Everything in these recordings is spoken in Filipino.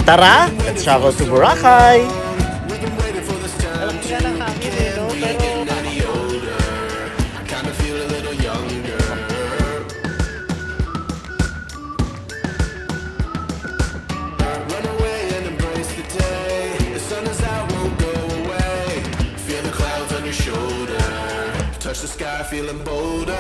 Tara, let's travel to Boracay! Touch the sky, feeling bolder.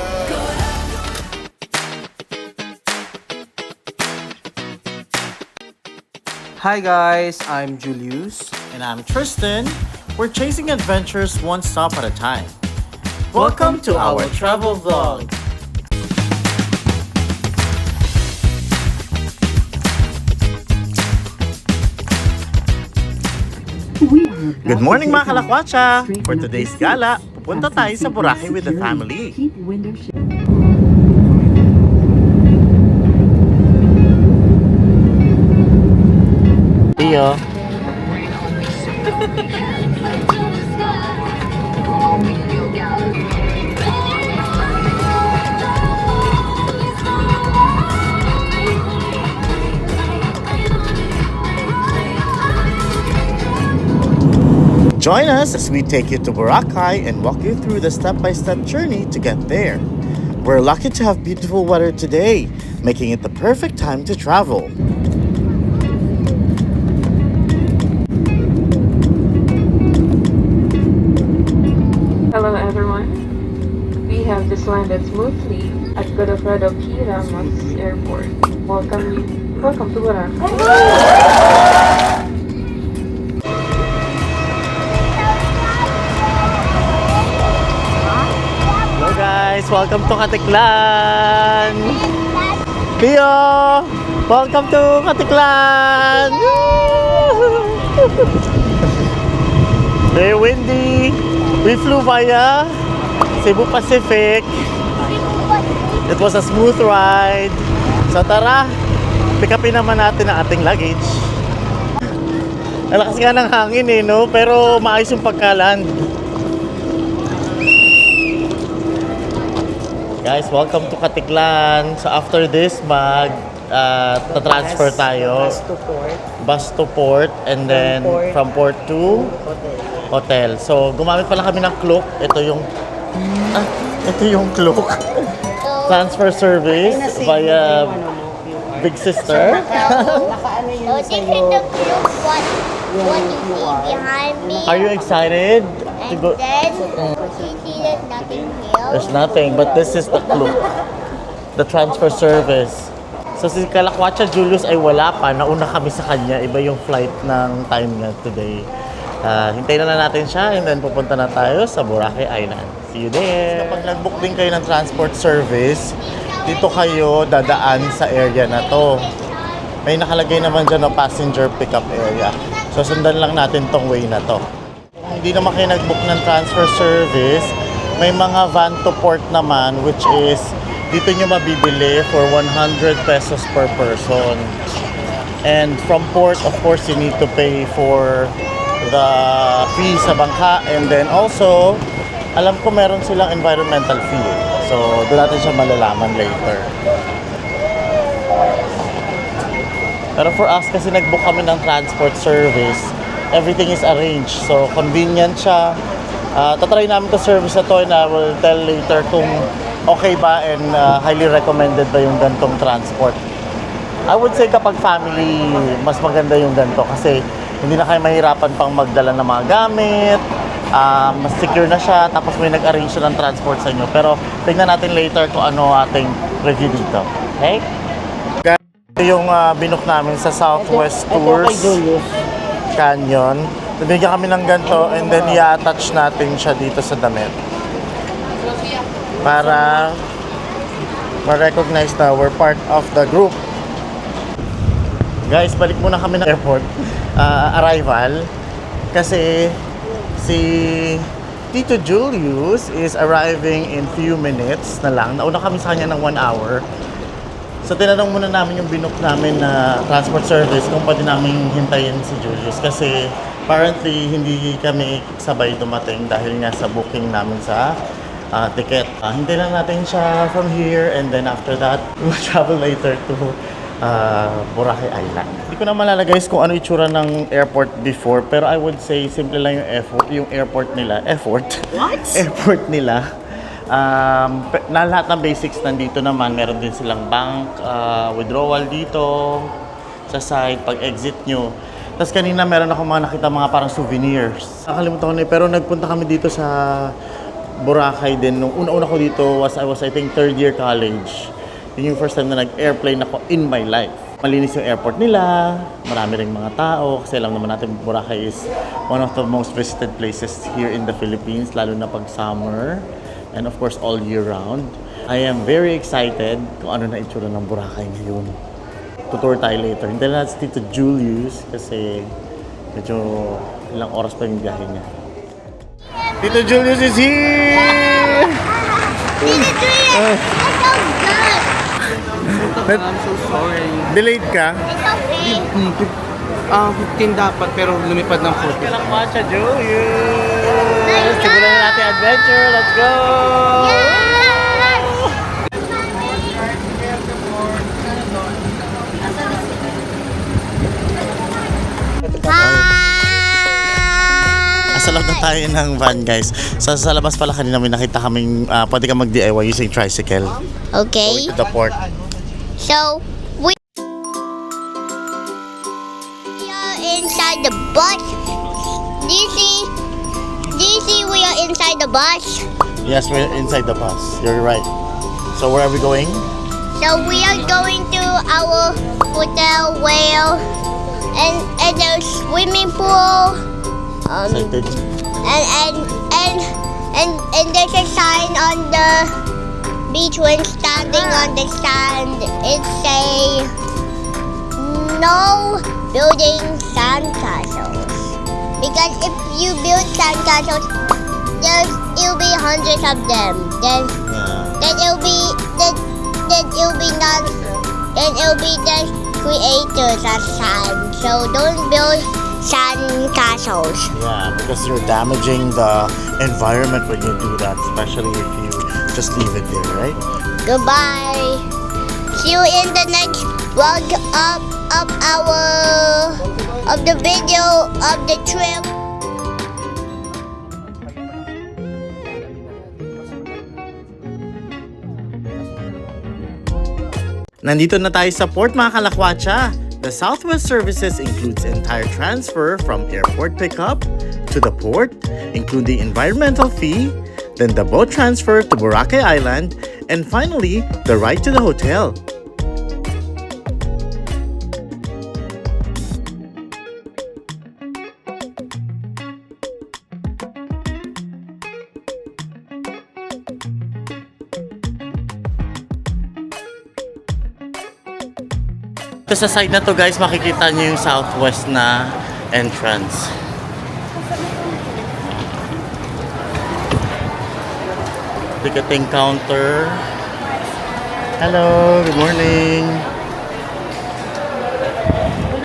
Hi guys, I'm Julius. And I'm Tristan. We're chasing adventures one stop at a time. Welcome to our travel vlog. Good morning mga kalakwatsa! For today's gala, pupunta tayo sa Boracay with the family. Iyo. Join us as we take you to Boracay and walk you through the step-by-step journey to get there. We're lucky to have beautiful weather today, making it the perfect time to travel. Hello everyone. We have just landed smoothly at Godofredo P. Ramos Airport. Welcome to Boracay. Hello guys, welcome to Katiklan! Pio! Welcome to Katiklan! Very windy! We flew via Cebu Pacific. It was a smooth ride. So tara, pick upin naman natin ang ating luggage. Nalakas nga ng hangin no? Pero maayos yung pagkaland. Guys, welcome to Katiklan. So after this, transfer tayo. Bus to port. And then from port to hotel. So gumamit pala kami ng Klook. Ito yung Klook. Transfer service via Big Sister. So this is the group what you see behind me. Are you excited to And go? then you see there's nothing here. There's nothing, but this is the Klook. The transfer service. So si Kalakwatsa Julius ay wala pa. Nauna kami sa kanya. Iba yung flight ng time niya today. Hintayin na natin siya and then pupunta na tayo sa Boracay Island. See you there! Kapag nag-book din kayo ng transport service, dito kayo dadaan sa area na to. May nakalagay naman dyan na passenger pickup area. So sundan lang natin tong way na to. Kung hindi naman kayo nag-book ng transfer service, may mga van to port naman which is dito nyo mabibili for 100 pesos per person. And from port, of course, you need to pay for the fee sa bangka. And then also, alam ko meron silang environmental fee. So, doon natin siya malalaman later. Pero for us, kasi nag-book kami ng transport service, everything is arranged. So, convenient siya. Tatry namin to service na to and I will tell later kung okay ba and highly recommended ba yung gantong transport. I would say kapag family, mas maganda yung ganito kasi hindi na kayo mahirapan pang magdala ng mga gamit, mas secure na siya, tapos may nag-arrange siya ng transport sa inyo. Pero tingnan natin later kung ano ating review dito. Okay? Ito yung binook namin sa Southwest Tours Canyon. Bigyan kami ng ganito and then i-attach natin siya dito sa damit. Para ma-recognize na we're part of the group. Guys, balik muna kami ng airport. Arrival. Kasi si Tito Julius is arriving in few minutes na lang. Nauna kami sa kanya ng 1 hour. So tinanong muna namin yung binook namin na transport service kung pwede namin hintayin si Julius. Kasi apparently hindi kami sabay dumating dahil nga sa booking namin sa ticket. Hintayin lang natin siya from here and then after that, we'll travel later to Boracay Island. Hindi ko na malala guys kung ano itsura ng airport before, pero I would say simple lang yung airport nila. Airport nila. Na lahat ng basics nandito naman. Meron din silang bank, withdrawal dito sa side pag exit nyo. Tapos kanina meron ako nakita mga parang souvenirs. Nakalimutan ko na pero nagpunta kami dito sa Boracay din. Nung una-una ko dito I was I think third year college. Yun yung first time na nag-airplane ako in my life. Malinis yung airport nila, marami ring mga tao. Kasi alam naman natin Boracay is one of the most visited places here in the Philippines, lalo na pag summer. And of course, all year round. I am very excited kung ano na itsura ng Boracay ngayon. Tutour tayo later. Hintayin natin si Tito Julius kasi medyo ilang oras pa yung biyahe niya. Tito Julius is here! Tito Julius, it's so good. I'm so sorry. Delayed ka? It's okay. 15 dapat pero lumipad ng 40. Kalakwacha Julius! Simulan na natin adventure! Let's go! Yes! Sa loob na tayo ng van guys. Sa labas pala kanina may nakita kaming pwede ka mag-DIY using tricycle. Okay. To the port. So we are inside the bus. DC, we are inside the bus. Yes, we're inside the bus. You're right. So where are we going? So we are going to our hotel whale and the swimming pool. Excited? And there's a sign on the beach when standing on the sand. It say no building sandcastles. Because if you build sandcastles, it'll be hundreds of them. Then it'll be the creators of sand. So don't build sand castles. Yeah, because you're damaging the environment when you do that, especially if you just leave it there, right? Goodbye. See you in the next vlog of the video of the trip. Nandito na tayo sa port mga kalakwacha. The Southwest services includes entire transfer from airport pickup to the port, including environmental fee, then the boat transfer to Boracay Island, and finally, the ride to the hotel. Ito sa side na to guys, makikita nyo yung southwest na entrance. Ticketing counter. Hello, good morning.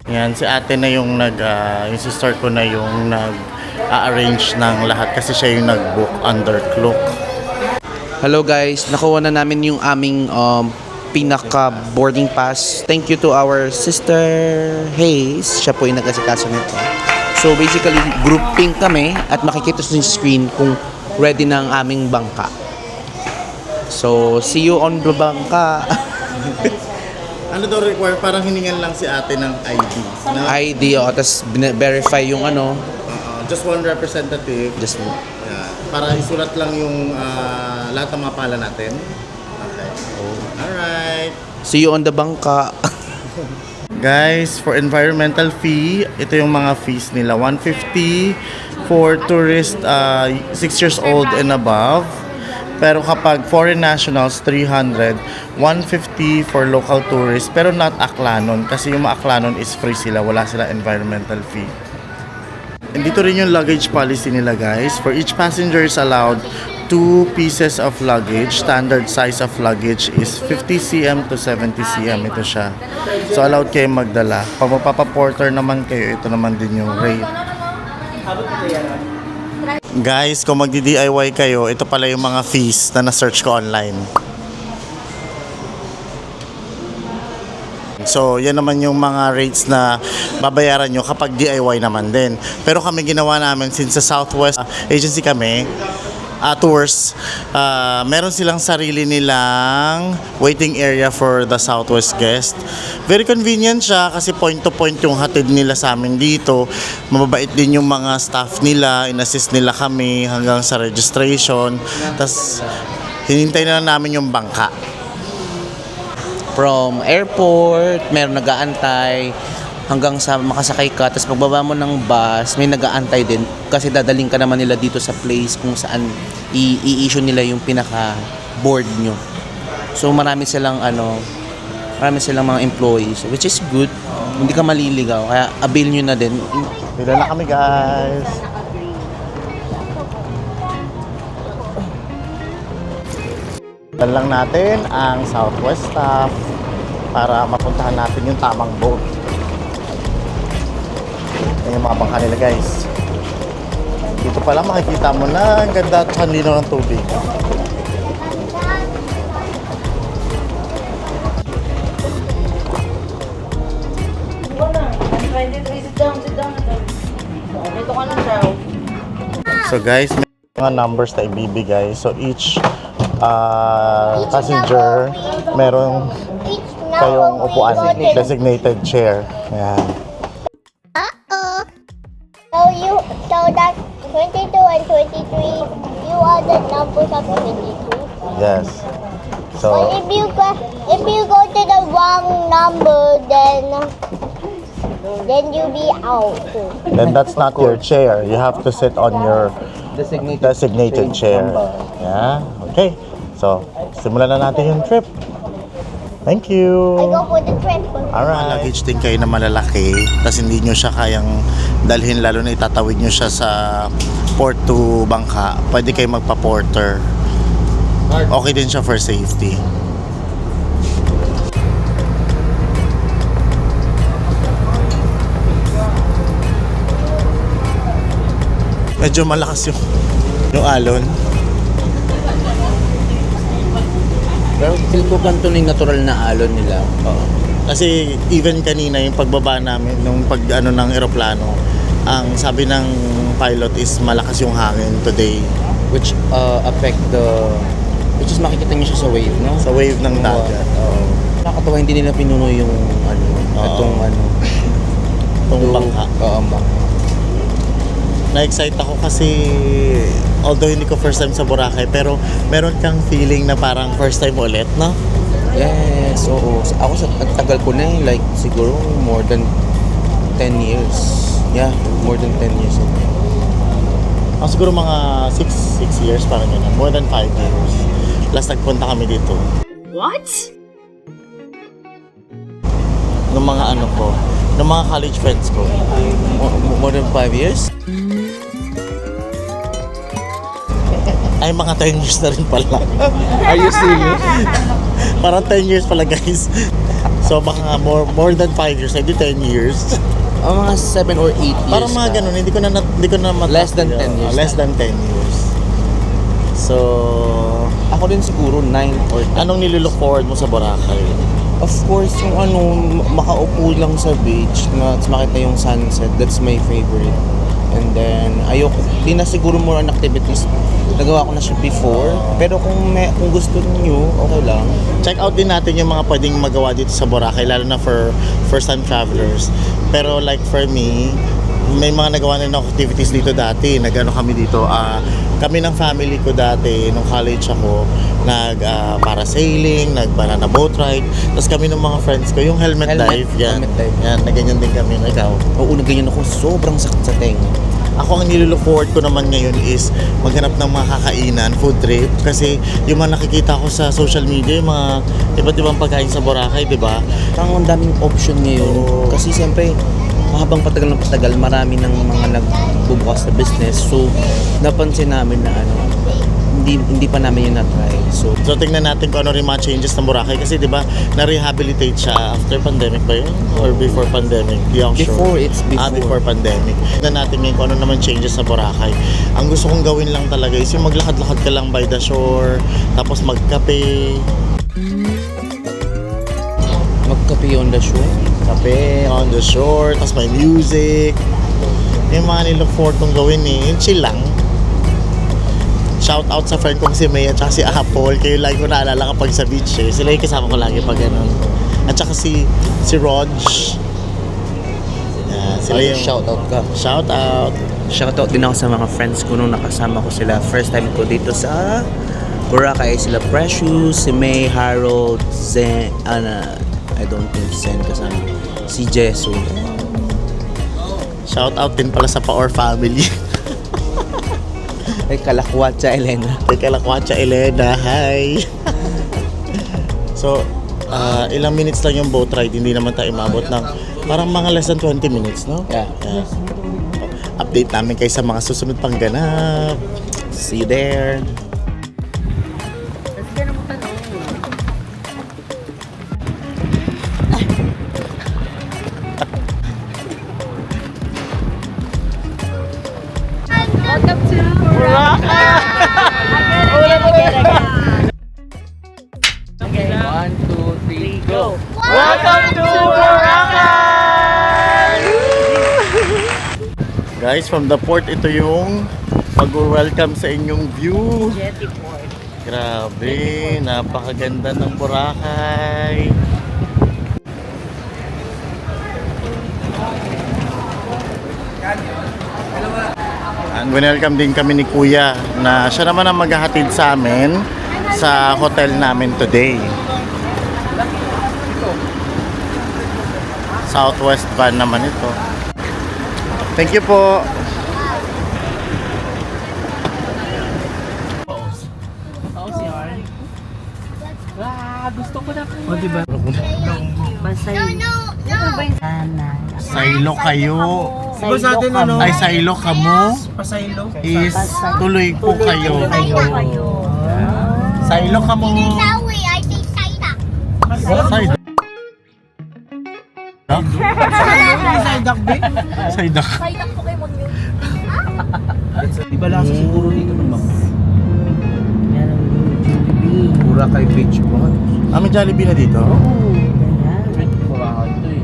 Yan, si ate na yung yung sister ko na yung nag-arrange ng lahat kasi siya yung nag-book under Klook. Hello guys, nakuha na namin yung aming pinaka boarding pass. Thank you to our sister Hayes. Siya po yung nag-asikaso nito. So basically, grouping kami at makikita sa screen kung ready na ang aming bangka. So, see you on the bangka. Ano daw require? Parang hiningan lang si ate ng ID. No? ID, tapos verify yung ano. Just one representative. Just Yeah, para isulat lang yung lahat ng mga pala natin. Okay. Alright. see you on the bangka. Guys, for environmental fee, ito yung mga fees nila. 150 for tourist 6 years old and above. Pero kapag foreign nationals, 300. 150 for local tourists, pero not Aklanon. Kasi yung mga Aklanon is free sila. Wala sila environmental fee. And dito rin yung luggage policy nila guys. For each passenger is allowed 2 pieces of luggage. Standard size of luggage is 50 cm to 70 cm. Ito siya. So allowed kayo magdala. Pag magpapaporter naman kayo, ito naman din yung rate. Guys, kung magdi-DIY kayo, ito pala yung mga fees na na-search ko online. So, yan naman yung mga rates na babayaran nyo kapag DIY naman din. Pero kami ginawa namin, since sa Southwest agency kami, tours, meron silang sarili nilang waiting area for the Southwest guest. Very convenient siya kasi point to point yung hatid nila sa amin dito. Mababait din yung mga staff nila, in-assist nila kami hanggang sa registration. Tapos, hinintay na lang namin yung bangka. From airport, meron nag-aantay hanggang sa makasakay ka. Tapos pagbaba mo ng bus, may nag-aantay din kasi dadaling ka naman nila dito sa place kung saan i-issue nila yung pinaka-board nyo. So marami silang mga employees, which is good. Hindi ka maliligaw, kaya avail nyo na din. Pila na kami, guys. Dan lang natin ang Southwest staff para mapuntahan natin yung tamang boat. Ayan yung mga bangka nila, guys. Dito pala makikita mo na ang ganda at linaw ng tubig. So guys, may mga numbers na ibibigay. So each passenger merong kayong upuan, designated chair. Ayan. So that 22 and 23, you are the numbers of 22. Yes. But So, if you go to the wrong number, then you'll be out. then that's not your chair. You have to sit on your designated chair. Yeah. Okay. So, simulan na natin yung trip. Thank you. I go for the trip. Alright. Luggage din kayo na malalaki, tapos hindi nyo siya kayang dalhin, lalo na itatawid nyo siya sa port to bangka. Pwede kayo magpa-porter. Okay din siya for safety. Medyo malakas yung alon. Pero feel ko ganito na yung natural na alon nila. Kasi even kanina yung pagbaba namin nung ng eroplano, ang sabi ng pilot is malakas yung hangin today Which which is makikita nyo siya sa wave, no? sa wave ng dagat. Nakakatawa, hindi nila pinuno yung itong Bangka. Oo, bangka. Na-excite ako kasi although hindi ko first time sa Boracay, pero meron kang feeling na parang first time ulit, no? Yes, oo. Ako sa tagal ko na like siguro more than 10 years. Yeah, more than 10 years. Ang siguro mga 6 years parang yun. More than 5 years. Last nagpunta kami dito. What? Nung mga nung mga college friends ko. More than 5 years? Ay, mga 10 years na rin pala. Are you serious? Parang 10 years pala, guys. So, baka more than 5 years. Hindi 10 years. Mga 7 or 8 years. Parang mga ganun. Hindi ko na Less than 10 years. Less than 10 years. So, Ako din siguro 9 or 10. anong nilulook forward mo sa Boracay? Of course, yung makaupo lang sa beach na makita yung sunset, that's my favorite. And then, di na siguro more on activities. Nagawa ko na siya before. Pero kung gusto niyo, okay lang. Check out din natin yung mga pwedeng magawa dito sa Boracay, lalo na for first-time travelers. Pero like for me, may mga nagawa na ng activities dito dati. Nag-ano kami dito, kami ng family ko dati, nung college ako, parasailing, nag-banana boat ride. Tapos kami ng mga friends ko, yung helmet dive, yan. Helmet dive. Yan, na ganyan din kami. Ikaw? Oo, ganyan ako. Sobrang sakit sa tenga. Ako ang nilulook forward ko naman ngayon is maghanap ng mga kakainan, food trip. Kasi yung mga nakikita ko sa social media, yung mga iba't ibang pagkain sa Boracay, di ba? Ang daming option ngayon. Kasi siyempre, habang patagal ng patagal, marami ng mga nagbubukas na business. So, napansin namin na hindi pa namin yun na-try. So, tingnan natin kung ano rin mga changes ng Boracay. Kasi di ba, na-rehabilitate siya after pandemic ba yun? Or before pandemic? Di ako Before, sure. it's before. Before pandemic. Tingnan natin ngayon kung ano naman changes sa Boracay. Ang gusto kong gawin lang talaga is yung maglakad-lakad ka lang by the shore, tapos magkape. magkape Coffee on the shore. Kape on the shore, tapos may music. Yung mga nilook forward kong gawin yung chill lang. Shout out sa friend kong si May at saka si Apple. Kayo lagi ko naalala kapag sa beach Sila yung kasama ko lagi pag ganun. At saka si Rog. Yan, sila yung Shout out ka. shout out. Shoutout din ako sa mga friends ko nung nakasama ko sila. First time ko dito sa Boracay. Sila Precious, si May, Harold, Zen, I don't think Zen kasama. Si Jesu. Shout out din pala sa Paor family. Ay, Kalakwatsa, Elena. Kay Kalakwacha Elena, hi! So, ilang minutes lang yung boat ride, hindi naman tayo umabot ng parang mga less than 20 minutes, no? Yeah. Update namin kayo sa mga susunod pang ganap. See you there! Welcome to Boracay. Again. 1, 2, 3, go! Welcome to Boracay! Guys, from the port, ito yung mag-welcome sa inyong view. Jetty Port. Grabe, napakaganda ng Boracay. And welcome din kami ni Kuya na siya naman ang maghahatid sa amin sa hotel namin today. Southwest van naman ito. Thank you po. Saylo kayo. Diba sa atin ano? Ay, saylo ka mo. Pasaylo? Is tuloy po kayo. Saylo ka mo. Sawi, I say Saida. Saylo. Saydak ba? Saydak. Saida Pokemon yun. Iba lang sa siguro dito ng mga Meron din Jollibee. Boracay Beach Brunch. May Jollibee na dito? Oo, ganyan. Boracay ito eh.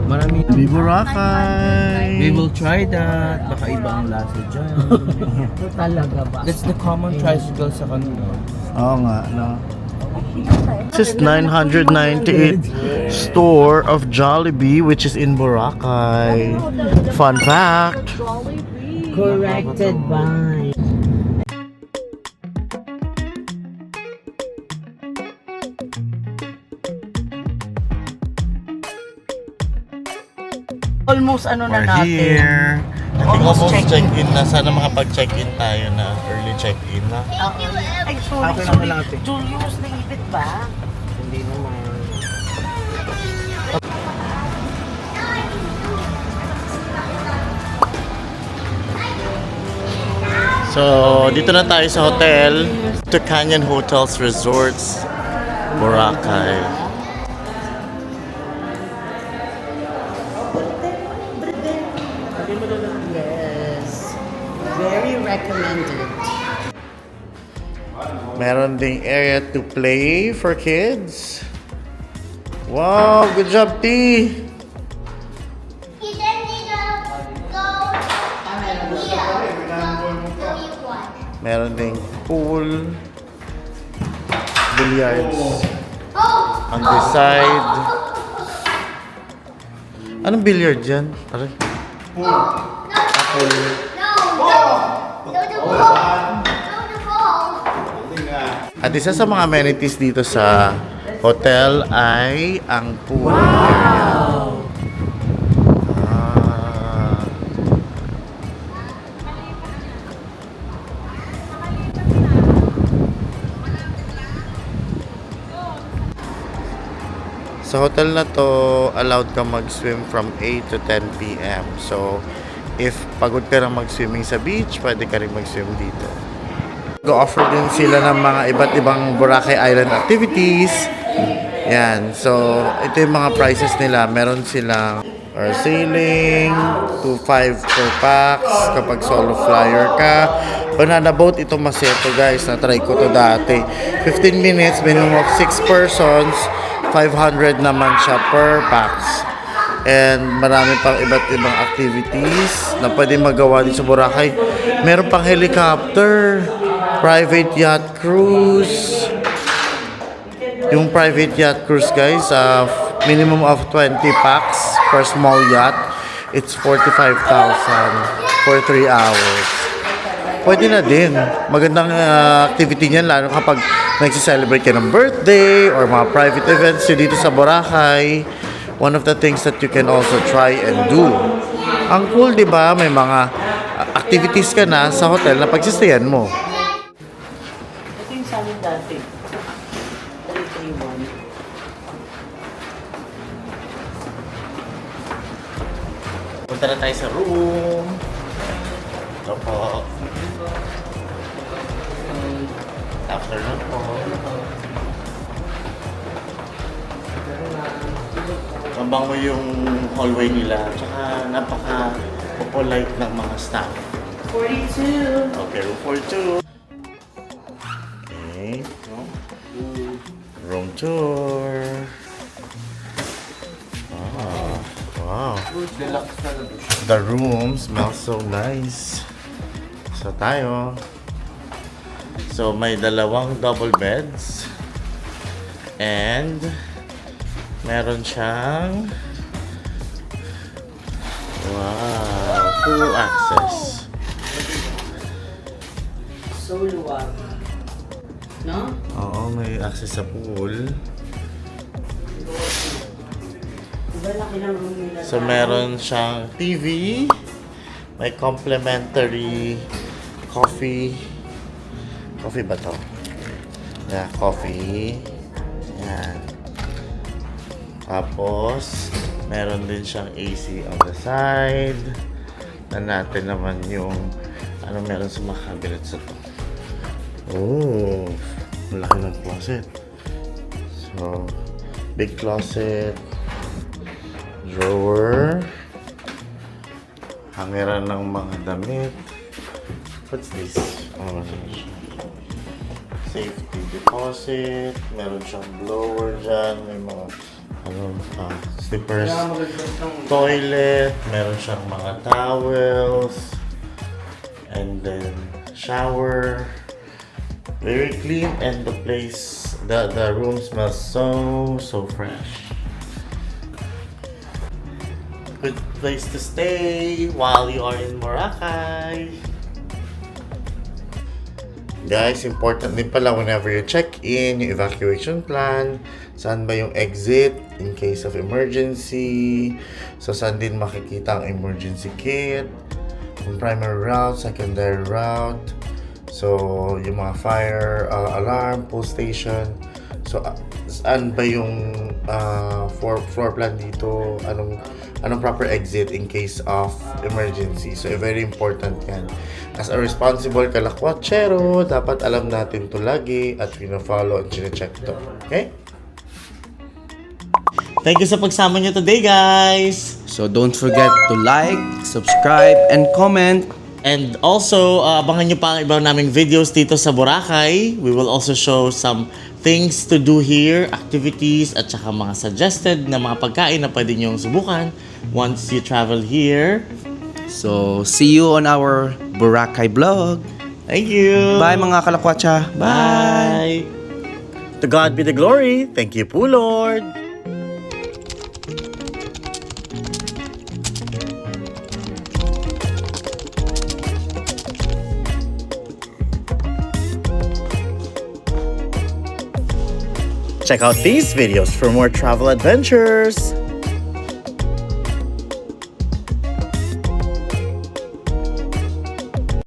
Marami. Di Boracay. We will try that. Baka iba ang lasa dyan. Ito talaga ba? That's the common tricycle sa kanila. Oo nga, no? This is 998th store of Jollibee, which is in Boracay. Fun fact. Corrected by. Almost ano na We're natin. here. I think Almost almost check-in. check-in na. Sana makapag-check-in tayo na. Early check-in na. Ay, sorry. Julius, naipit ba? Hindi naman. So, dito na tayo sa hotel. To Canyon Hotels Resorts, Boracay. Yes. Very recommended. Meron ding area to play for kids. Wow, good job, T. You just need to go here. No, you want. Meron ding pool, billiards on this side. Anong billiard dyan? Aray. Pool. Pool. No, the ball. No, the ball. At isa sa mga amenities dito sa hotel ay ang pool area. Ah. Sa hotel na to, allowed ka mag-swim from 8 to 10 p.m. So, if pagod ka na mag-swimming sa beach, pwede ka rin mag-swim dito. Go-offer din sila ng mga iba't ibang Boracay Island activities. Yan. So, ito yung mga prices nila. Meron silang or sailing, 2.5 per pax kapag solo flyer ka. Banana boat, ito Maseto guys, na-try ko to dati. 15 minutes, minimum of 6 persons, 500 naman siya per pax. And marami pang iba't ibang activities na pwede magawa din sa Boracay. Meron pang helicopter, private yacht cruise. Yung private yacht cruise guys, minimum of 20 pax per small yacht. It's 45,000 for 3 hours. Pwede na din. Magandang activity niyan lalo kapag nagsi-celebrate ka ng birthday or mga private events yun dito sa Boracay. One of the things that you can also try and do. Ang cool, di ba? May mga activities ka na sa hotel na pagsistayan mo. Ito yung sa amin dati. 331. Punta na tayo sa room. Ito po. Afternoon po. Mabango yung hallway nila. Tsaka napaka-polite ng mga staff. 42. Okay, room 42. Okay. Room tour. Wow. The room smells so nice. So tayo. So may dalawang double beds. And meron siyang pool access. So luwag. No? Oo, may access sa pool. Diba laki ng room nila? So meron siyang TV. May complimentary coffee. Coffee ba to? Yeah, coffee. Yan. Tapos, meron din siyang AC on the side. Na natin naman yung ano meron sa mga cabinets na to. Oh, malaki ng closet. So, big closet. Drawer. Hangeran ng mga damit. What's this? Oh, safety deposit. Meron siyang blower dyan. May mga slippers. Toilet. Meron siyang mga towels. And then shower. Very clean and the place, the room smells so fresh. Good place to stay while you are in Boracay. Guys, important din pala whenever you check in, yung evacuation plan, saan ba yung exit in case of emergency, so saan din makikita ang emergency kit, yung primary route, secondary route, so yung mga fire alarm, pull station, so saan ba yung floor plan dito, anong proper exit in case of emergency. So very important yan. As a responsible kalakwatsero, dapat alam natin to lagi at pina-follow at chine-check to. Okay? Thank you sa pagsama nyo today, guys! So don't forget to like, subscribe, and comment. And also, abangan nyo pa ang iba naming videos dito sa Boracay. We will also show some things to do here, activities, at saka mga suggested na mga pagkain na pwede nyong subukan once you travel here. So see you on our Boracay vlog. Thank you! Bye mga kalakwatsa. Bye! To God be the glory. Thank you po, Lord! Check out these videos for more travel adventures.